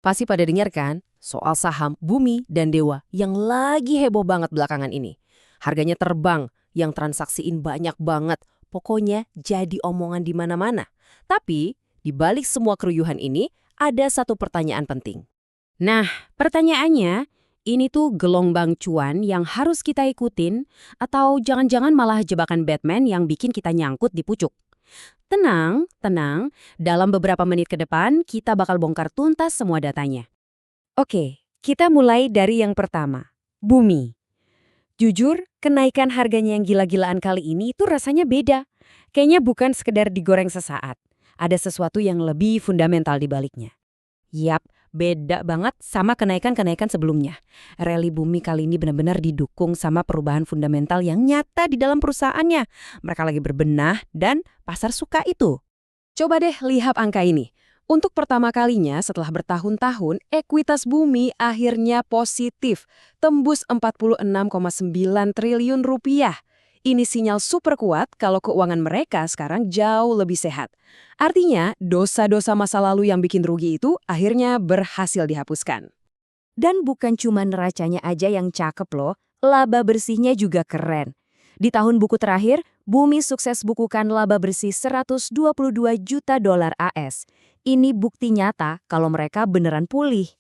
Pasti pada dengar kan soal saham Bumi dan Dewa yang lagi heboh banget belakangan ini. Harganya terbang, yang transaksiin banyak banget. Pokoknya jadi omongan di mana-mana. Tapi di balik semua keruyuhan ini ada satu pertanyaan penting. Nah, pertanyaannya, ini tuh gelombang cuan yang harus kita ikutin atau jangan-jangan malah jebakan Batman yang bikin kita nyangkut di pucuk? Tenang, tenang. Dalam beberapa menit ke depan, kita bakal bongkar tuntas semua datanya. Oke, kita mulai dari yang pertama. Bumi. Jujur, kenaikan harganya yang gila-gilaan kali ini itu rasanya beda. Kayaknya bukan sekedar digoreng sesaat. Ada sesuatu yang lebih fundamental di baliknya. Yap, beda banget sama kenaikan-kenaikan sebelumnya. Rally Bumi kali ini benar-benar didukung sama perubahan fundamental yang nyata di dalam perusahaannya. Mereka lagi berbenah dan pasar suka itu. Coba deh lihat angka ini. Untuk pertama kalinya setelah bertahun-tahun, ekuitas Bumi akhirnya positif, tembus 46,9 triliun rupiah. Ini sinyal super kuat kalau keuangan mereka sekarang jauh lebih sehat. Artinya, dosa-dosa masa lalu yang bikin rugi itu akhirnya berhasil dihapuskan. Dan bukan cuma neracanya aja yang cakep loh, laba bersihnya juga keren. Di tahun buku terakhir, Bumi sukses bukukan laba bersih 122 juta dolar AS. Ini bukti nyata kalau mereka beneran pulih.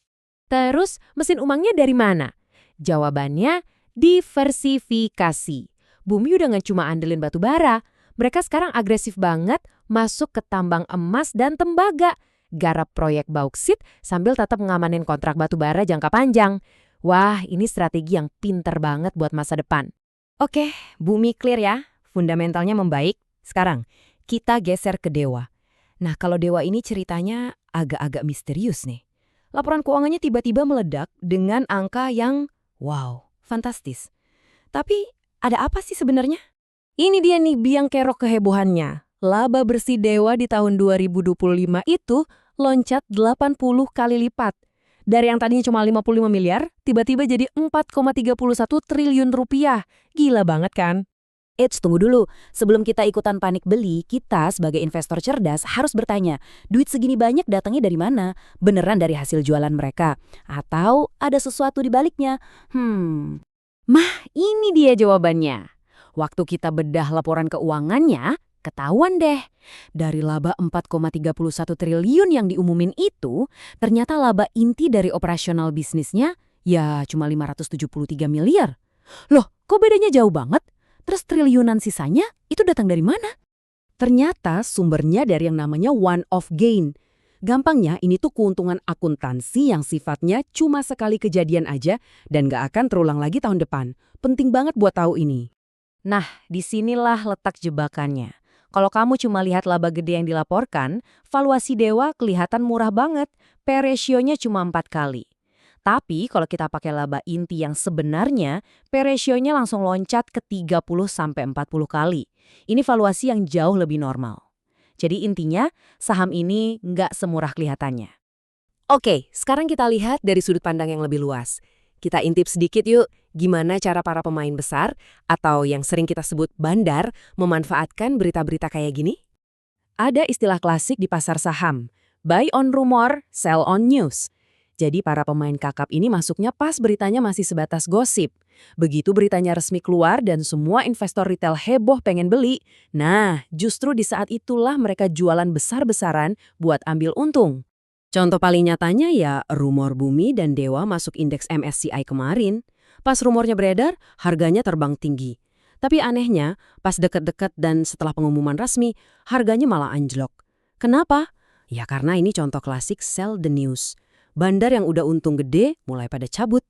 Terus, mesin uangnya dari mana? Jawabannya, diversifikasi. Bumi udah nggak cuma andelin batu bara. Mereka sekarang agresif banget masuk ke tambang emas dan tembaga. Garap proyek bauksit sambil tetap ngamanin kontrak batu bara jangka panjang. Wah, ini strategi yang pinter banget buat masa depan. Oke, Bumi clear ya. Fundamentalnya membaik. Sekarang, kita geser ke Dewa. Nah, kalau Dewa ini ceritanya agak-agak misterius nih. Laporan keuangannya tiba-tiba meledak dengan angka yang, wow, fantastis. Tapi, ada apa sih sebenarnya? Ini dia nih biang kerok kehebohannya. Laba bersih Dewa di tahun 2025 itu loncat 80 kali lipat. Dari yang tadinya cuma 55 miliar, tiba-tiba jadi 4,31 triliun rupiah. Gila banget kan? Tunggu dulu. Sebelum kita ikutan panik beli, kita sebagai investor cerdas harus bertanya, duit segini banyak datangnya dari mana? Beneran dari hasil jualan mereka? Atau ada sesuatu di baliknya? Ini dia jawabannya. Waktu kita bedah laporan keuangannya, ketahuan deh. Dari laba 4,31 triliun yang diumumin itu, ternyata laba inti dari operasional bisnisnya ya cuma 573 miliar. Loh, kok bedanya jauh banget? Terus triliunan sisanya itu datang dari mana? Ternyata sumbernya dari yang namanya one-off gain. Gampangnya ini tuh keuntungan akuntansi yang sifatnya cuma sekali kejadian aja dan nggak akan terulang lagi tahun depan. Penting banget buat tahu ini. Nah, disinilah letak jebakannya. Kalau kamu cuma lihat laba gede yang dilaporkan, valuasi Dewa kelihatan murah banget. P/ratio-nya cuma 4 kali. Tapi kalau kita pakai laba inti yang sebenarnya, P/ratio-nya langsung loncat ke 30-40 kali. Ini valuasi yang jauh lebih normal. Jadi intinya, saham ini nggak semurah kelihatannya. Oke, sekarang kita lihat dari sudut pandang yang lebih luas. Kita intip sedikit yuk, gimana cara para pemain besar, atau yang sering kita sebut bandar, memanfaatkan berita-berita kayak gini? Ada istilah klasik di pasar saham, buy on rumor, sell on news. Jadi para pemain kakap ini masuknya pas beritanya masih sebatas gosip. Begitu beritanya resmi keluar dan semua investor retail heboh pengen beli, nah justru di saat itulah mereka jualan besar-besaran buat ambil untung. Contoh paling nyatanya ya rumor Bumi dan Dewa masuk indeks MSCI kemarin. Pas rumornya beredar, harganya terbang tinggi. Tapi anehnya, pas deket-deket dan setelah pengumuman resmi, harganya malah anjlok. Kenapa? Ya karena ini contoh klasik sell the news. Bandar yang udah untung gede mulai pada cabut.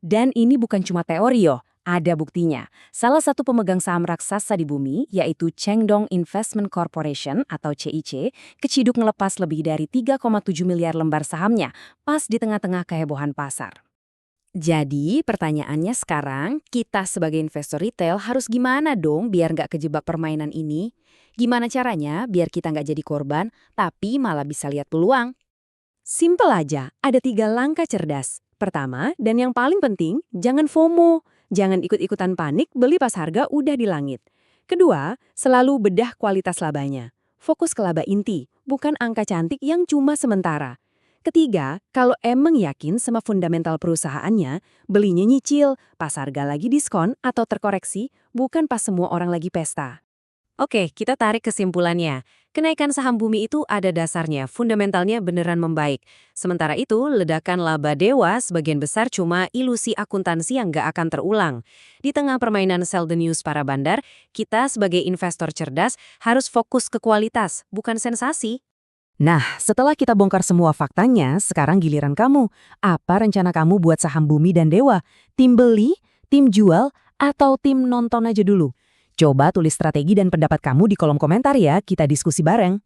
Dan ini bukan cuma teori yo, ada buktinya. Salah satu pemegang saham raksasa di Bumi, yaitu Chengdong Investment Corporation atau CIC, keciduk ngelepas lebih dari 3,7 miliar lembar sahamnya pas di tengah-tengah kehebohan pasar. Jadi pertanyaannya sekarang, kita sebagai investor retail harus gimana dong biar nggak kejebak permainan ini? Gimana caranya biar kita nggak jadi korban, tapi malah bisa lihat peluang? Simpel aja, ada 3 langkah cerdas. Pertama, dan yang paling penting, jangan FOMO. Jangan ikut-ikutan panik beli pas harga udah di langit. Kedua, selalu bedah kualitas labanya. Fokus ke laba inti, bukan angka cantik yang cuma sementara. Ketiga, kalau emang yakin sama fundamental perusahaannya, belinya nyicil, pas harga lagi diskon atau terkoreksi, bukan pas semua orang lagi pesta. Oke, kita tarik kesimpulannya. Kenaikan saham Bumi itu ada dasarnya, fundamentalnya beneran membaik. Sementara itu, ledakan laba Dewa sebagian besar cuma ilusi akuntansi yang nggak akan terulang. Di tengah permainan sell the news para bandar, kita sebagai investor cerdas harus fokus ke kualitas, bukan sensasi. Nah, setelah kita bongkar semua faktanya, sekarang giliran kamu. Apa rencana kamu buat saham Bumi dan Dewa? Tim beli, tim jual, atau tim nonton aja dulu? Coba tulis strategi dan pendapat kamu di kolom komentar ya, kita diskusi bareng.